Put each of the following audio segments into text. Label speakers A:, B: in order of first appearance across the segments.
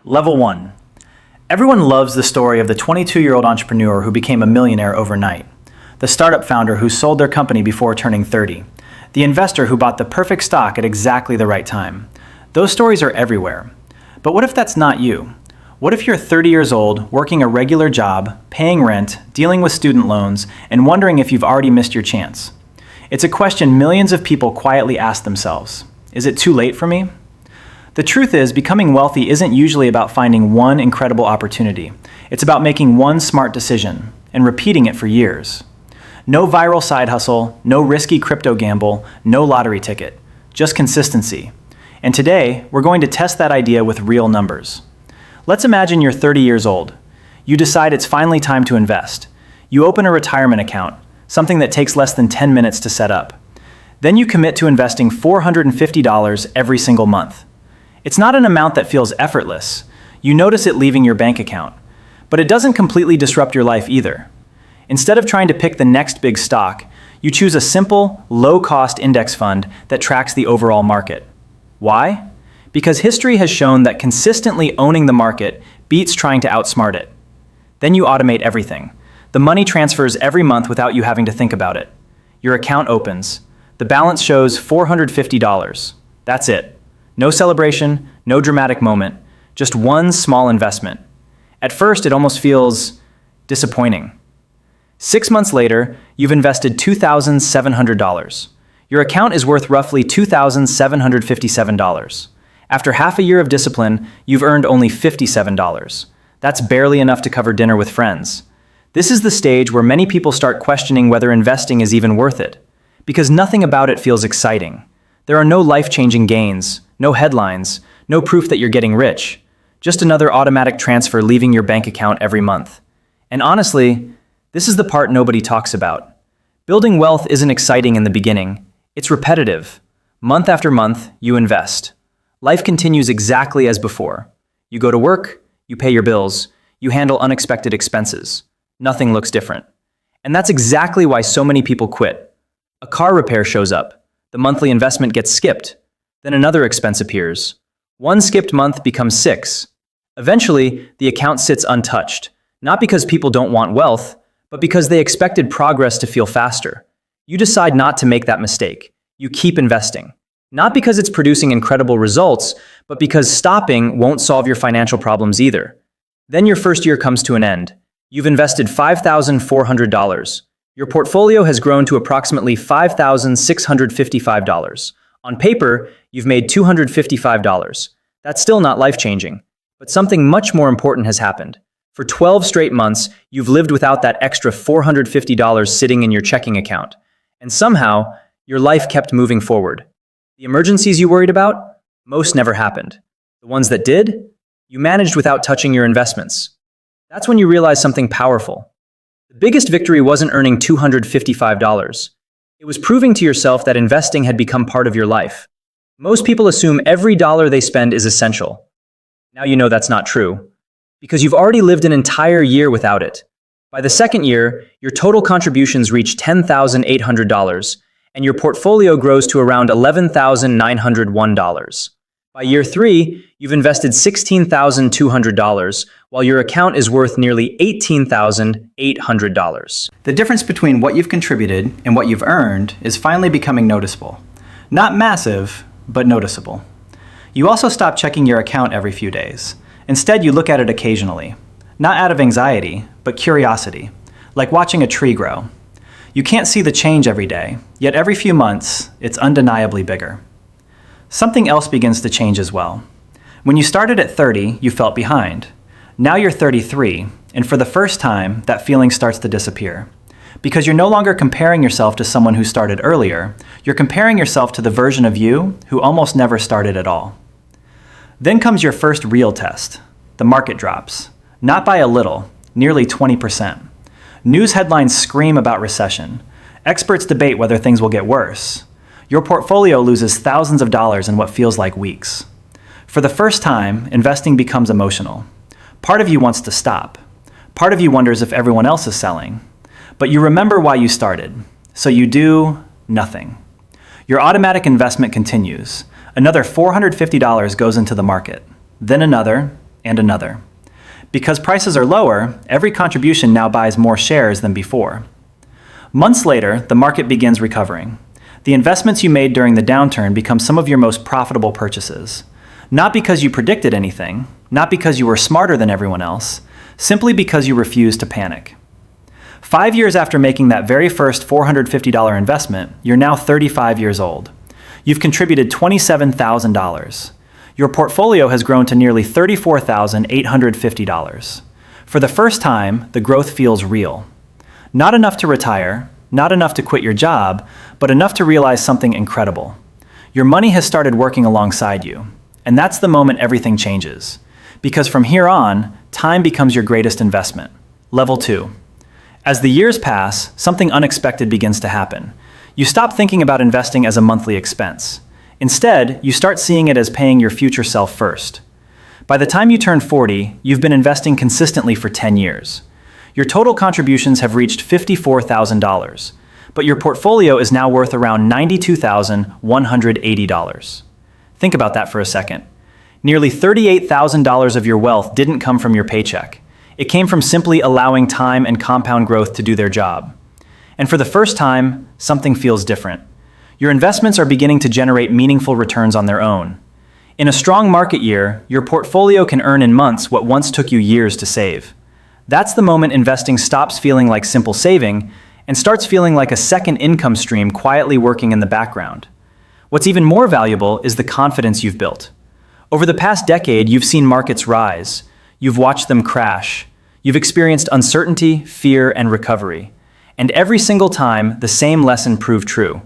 A: Level 1. Everyone loves the story of the 22-year-old entrepreneur who became a millionaire overnight, the startup founder who sold their company before turning 30, the investor who bought the perfect stock at exactly the right time. Those stories are everywhere. But what if that's not you? What if you're 30 years old, working a regular job, paying rent, dealing with student loans, and wondering if you've already missed your chance? It's a question millions of people quietly ask themselves. Is it too late for me? The truth is, becoming wealthy isn't usually about finding one incredible opportunity. It's about making one smart decision and repeating it for years. No viral side hustle, no risky crypto gamble, no lottery ticket, just consistency. And today, we're going to test that idea with real numbers. Let's imagine you're 30 years old. You decide it's finally time to invest. You open a retirement account, something that takes less than 10 minutes to set up. Then you commit to investing $450 every single month. It's not an amount that feels effortless. You notice it leaving your bank account. But it doesn't completely disrupt your life either. Instead of trying to pick the next big stock, you choose a simple, low-cost index fund that tracks the overall market. Why? Because history has shown that consistently owning the market beats trying to outsmart it. Then you automate everything. The money transfers every month without you having to think about it. Your account opens. The balance shows $450. That's it. No celebration, no dramatic moment, just one small investment. At first, it almost feels disappointing. 6 months later, you've invested $2,700. Your account is worth roughly $2,757. After half a year of discipline, you've earned only $57. That's barely enough to cover dinner with friends. This is the stage where many people start questioning whether investing is even worth it, because nothing about it feels exciting. There are no life-changing gains, no headlines, no proof that you're getting rich, just another automatic transfer leaving your bank account every month. And honestly, this is the part nobody talks about. Building wealth isn't exciting in the beginning. It's repetitive. Month after month, you invest. Life continues exactly as before. You go to work, you pay your bills, you handle unexpected expenses. Nothing looks different. And that's exactly why so many people quit. A car repair shows up. The monthly investment gets skipped. Then another expense appears. One skipped month becomes 6. Eventually, the account sits untouched, not because people don't want wealth, but because they expected progress to feel faster. You decide not to make that mistake. You keep investing. Not because it's producing incredible results, but because stopping won't solve your financial problems either. Then your first year comes to an end. You've invested $5,400. Your portfolio has grown to approximately $5,655. On paper, you've made $255. That's still not life-changing. But something much more important has happened. For 12 straight months, you've lived without that extra $450 sitting in your checking account. And somehow, your life kept moving forward. The emergencies you worried about? Most never happened. The ones that did? You managed without touching your investments. That's when you realize something powerful. The biggest victory wasn't earning $255. It was proving to yourself that investing had become part of your life. Most people assume every dollar they spend is essential. Now you know that's not true, because you've already lived an entire year without it. By the second year, your total contributions reach $10,800, and your portfolio grows to around $11,901. By year 3, you've invested $16,200, while your account is worth nearly $18,800. The difference between what you've contributed and what you've earned is finally becoming noticeable. Not massive, but noticeable. You also stop checking your account every few days. Instead, you look at it occasionally. Not out of anxiety, but curiosity, like watching a tree grow. You can't see the change every day, yet every few months, it's undeniably bigger. Something else begins to change as well. When you started at 30, you felt behind. Now you're 33, and for the first time, that feeling starts to disappear. Because you're no longer comparing yourself to someone who started earlier, you're comparing yourself to the version of you who almost never started at all. Then comes your first real test. The market drops. Not by a little, nearly 20%. News headlines scream about recession. Experts debate whether things will get worse. Your portfolio loses thousands of dollars in what feels like weeks. For the first time, investing becomes emotional. Part of you wants to stop. Part of you wonders if everyone else is selling. But you remember why you started, so you do nothing. Your automatic investment continues. Another $450 goes into the market, then another, and another. Because prices are lower, every contribution now buys more shares than before. Months later, the market begins recovering. The investments you made during the downturn become some of your most profitable purchases. Not because you predicted anything, not because you were smarter than everyone else, simply because you refused to panic. 5 years after making that very first $450 investment, you're now 35 years old. You've contributed $27,000. Your portfolio has grown to nearly $34,850. For the first time, the growth feels real. Not enough to retire, not enough to quit your job, but enough to realize something incredible. Your money has started working alongside you, and that's the moment everything changes. Because from here on, time becomes your greatest investment. Level 2. As the years pass, something unexpected begins to happen. You stop thinking about investing as a monthly expense. Instead, you start seeing it as paying your future self first. By the time you turn 40, you've been investing consistently for 10 years. Your total contributions have reached $54,000, but your portfolio is now worth around $92,180. Think about that for a second. Nearly $38,000 of your wealth didn't come from your paycheck. It came from simply allowing time and compound growth to do their job. And for the first time, something feels different. Your investments are beginning to generate meaningful returns on their own. In a strong market year, your portfolio can earn in months what once took you years to save. That's the moment investing stops feeling like simple saving and starts feeling like a second income stream quietly working in the background. What's even more valuable is the confidence you've built. Over the past decade, you've seen markets rise. You've watched them crash. You've experienced uncertainty, fear, and recovery. And every single time, the same lesson proved true.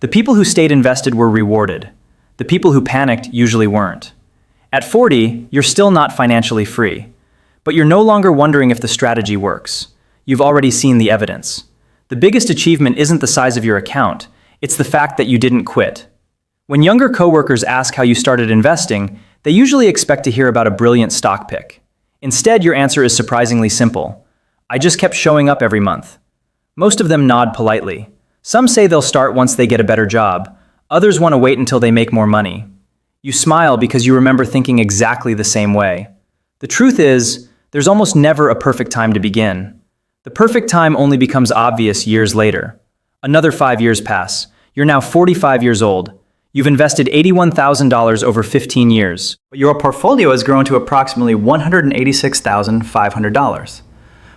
A: The people who stayed invested were rewarded. The people who panicked usually weren't. At 40, you're still not financially free. But you're no longer wondering if the strategy works. You've already seen the evidence. The biggest achievement isn't the size of your account. It's the fact that you didn't quit. When younger coworkers ask how you started investing, they usually expect to hear about a brilliant stock pick. Instead, your answer is surprisingly simple. I just kept showing up every month. Most of them nod politely. Some say they'll start once they get a better job. Others want to wait until they make more money. You smile because you remember thinking exactly the same way. The truth is, there's almost never a perfect time to begin. The perfect time only becomes obvious years later. Another 5 years pass. You're now 45 years old. You've invested $81,000 over 15 years. But your portfolio has grown to approximately $186,500.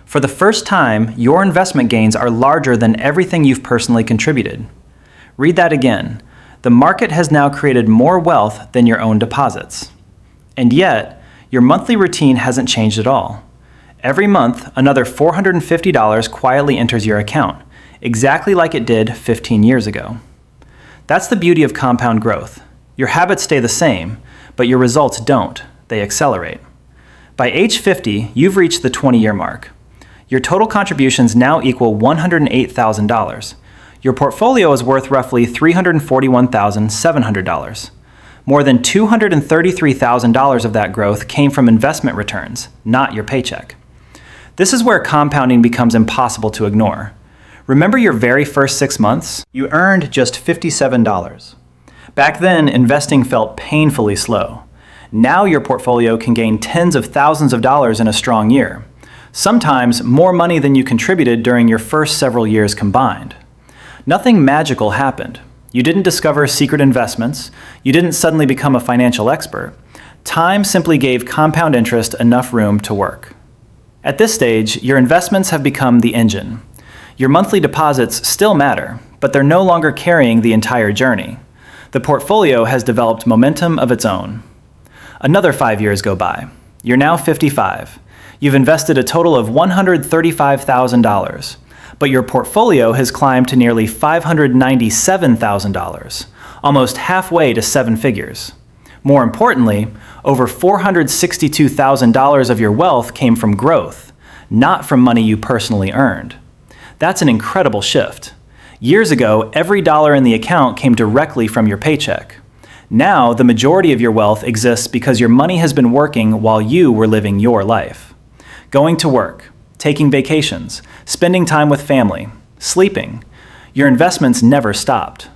A: For the first time, your investment gains are larger than everything you've personally contributed. Read that again. The market has now created more wealth than your own deposits. And yet, your monthly routine hasn't changed at all. Every month, another $450 quietly enters your account, exactly like it did 15 years ago. That's the beauty of compound growth. Your habits stay the same, but your results don't. They accelerate. By age 50, you've reached the 20-year mark. Your total contributions now equal $108,000. Your portfolio is worth roughly $341,700. More than $233,000 of that growth came from investment returns, not your paycheck. This is where compounding becomes impossible to ignore. Remember your very first 6 months? You earned just $57. Back then, investing felt painfully slow. Now your portfolio can gain tens of thousands of dollars in a strong year. Sometimes more money than you contributed during your first several years combined. Nothing magical happened. You didn't discover secret investments. You didn't suddenly become a financial expert. Time simply gave compound interest enough room to work. At this stage, your investments have become the engine. Your monthly deposits still matter, but they're no longer carrying the entire journey. The portfolio has developed momentum of its own. Another 5 years go by. You're now 55. You've invested a total of $135,000. But your portfolio has climbed to nearly $597,000, almost halfway to 7 figures. More importantly, over $462,000 of your wealth came from growth, not from money you personally earned. That's an incredible shift. Years ago, every dollar in the account came directly from your paycheck. Now, the majority of your wealth exists because your money has been working while you were living your life. Going to work, taking vacations, spending time with family, sleeping. Your investments never stopped.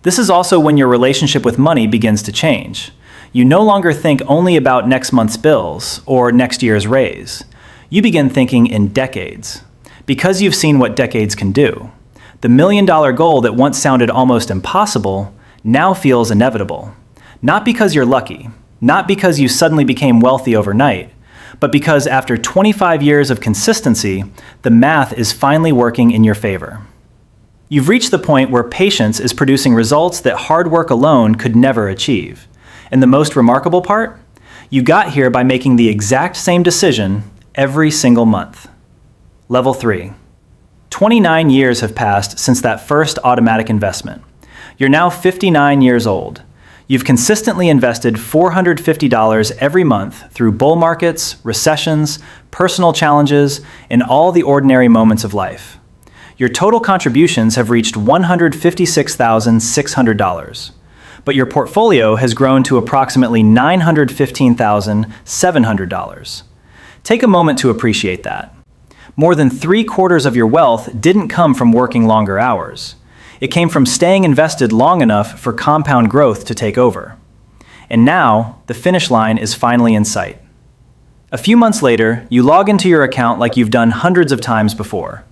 A: This is also when your relationship with money begins to change. You no longer think only about next month's bills or next year's raise. You begin thinking in decades, because you've seen what decades can do. The million-dollar goal that once sounded almost impossible now feels inevitable. Not because you're lucky, not because you suddenly became wealthy overnight, but because after 25 years of consistency, the math is finally working in your favor. You've reached the point where patience is producing results that hard work alone could never achieve. And the most remarkable part? You got here by making the exact same decision every single month. Level 3. 29 years have passed since that first automatic investment. You're now 59 years old. You've consistently invested $450 every month through bull markets, recessions, personal challenges, and all the ordinary moments of life. Your total contributions have reached $156,600, but your portfolio has grown to approximately $915,700. Take a moment to appreciate that. More than 3/4 of your wealth didn't come from working longer hours. It came from staying invested long enough for compound growth to take over. And now, the finish line is finally in sight. A few months later, you log into your account like you've done hundreds of times before.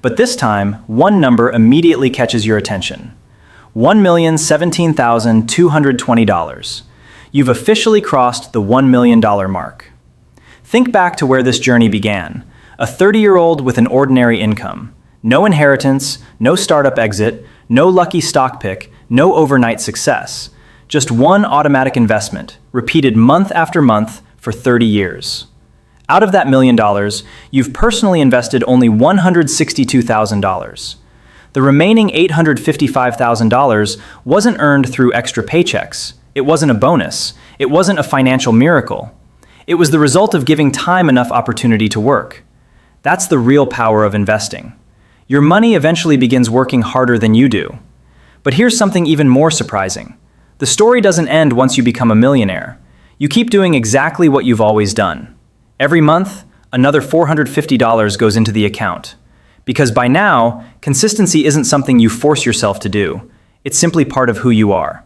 A: But this time, one number immediately catches your attention. $1,017,220. You've officially crossed the $1 million mark. Think back to where this journey began. A 30-year-old with an ordinary income. No inheritance, no startup exit, no lucky stock pick, no overnight success. Just one automatic investment, repeated month after month for 30 years. Out of that $1 million, you've personally invested only $162,000. The remaining $855,000 wasn't earned through extra paychecks. It wasn't a bonus. It wasn't a financial miracle. It was the result of giving time enough opportunity to work. That's the real power of investing. Your money eventually begins working harder than you do. But here's something even more surprising. The story doesn't end once you become a millionaire. You keep doing exactly what you've always done. Every month, another $450 goes into the account. Because by now, consistency isn't something you force yourself to do. It's simply part of who you are.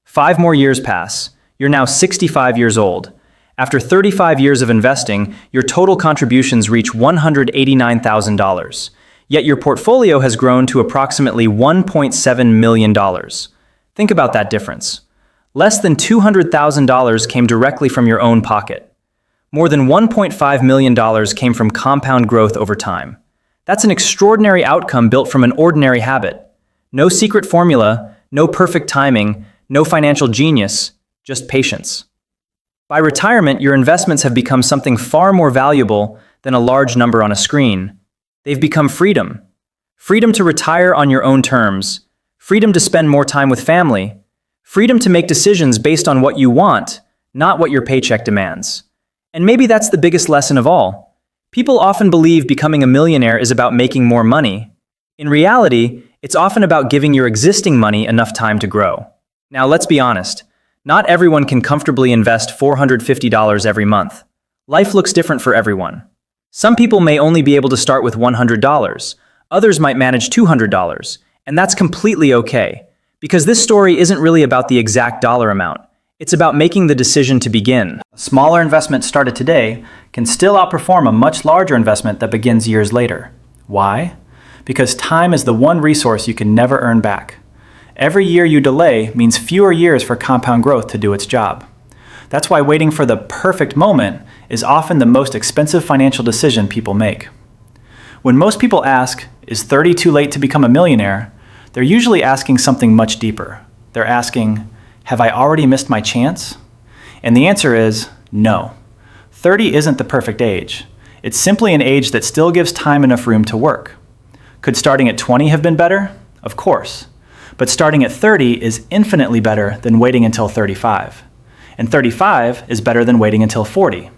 A: 5 more years pass. You're now 65 years old. After 35 years of investing, your total contributions reach $189,000. Yet your portfolio has grown to approximately $1.7 million. Think about that difference. Less than $200,000 came directly from your own pocket. More than $1.5 million came from compound growth over time. That's an extraordinary outcome built from an ordinary habit. No secret formula, no perfect timing, no financial genius, just patience. By retirement, your investments have become something far more valuable than a large number on a screen. They've become freedom. Freedom to retire on your own terms. Freedom to spend more time with family. Freedom to make decisions based on what you want, not what your paycheck demands. And maybe that's the biggest lesson of all. People often believe becoming a millionaire is about making more money. In reality, it's often about giving your existing money enough time to grow. Now, let's be honest. Not everyone can comfortably invest $450 every month. Life looks different for everyone. Some people may only be able to start with $100. Others might manage $200. And that's completely okay. Because this story isn't really about the exact dollar amount. It's about making the decision to begin. A smaller investment started today can still outperform a much larger investment that begins years later. Why? Because time is the one resource you can never earn back. Every year you delay means fewer years for compound growth to do its job. That's why waiting for the perfect moment is often the most expensive financial decision people make. When most people ask, is 30 too late to become a millionaire? They're usually asking something much deeper. They're asking, have I already missed my chance? And the answer is no. 30 isn't the perfect age. It's simply an age that still gives time enough room to work. Could starting at 20 have been better? Of course. But starting at 30 is infinitely better than waiting until 35. And 35 is better than waiting until 40.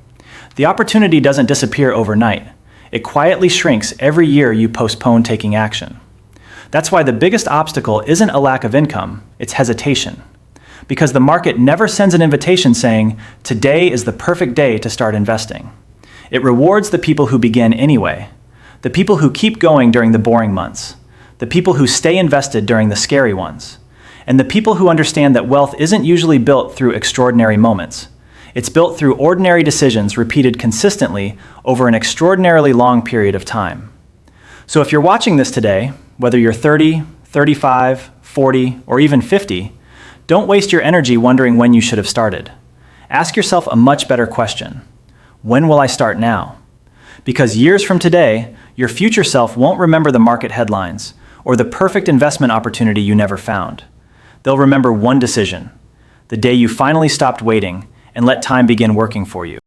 A: The opportunity doesn't disappear overnight. It quietly shrinks every year you postpone taking action. That's why the biggest obstacle isn't a lack of income, it's hesitation. Because the market never sends an invitation saying, today is the perfect day to start investing. It rewards the people who begin anyway, the people who keep going during the boring months, the people who stay invested during the scary ones. and the people who understand that wealth isn't usually built through extraordinary moments. It's built through ordinary decisions repeated consistently over an extraordinarily long period of time. So if you're watching this today, whether you're 30, 35, 40, or even 50, don't waste your energy wondering when you should have started. Ask yourself a much better question. When will I start now? Because years from today, your future self won't remember the market headlines or the perfect investment opportunity you never found. They'll remember one decision, the day you finally stopped waiting and let time begin working for you.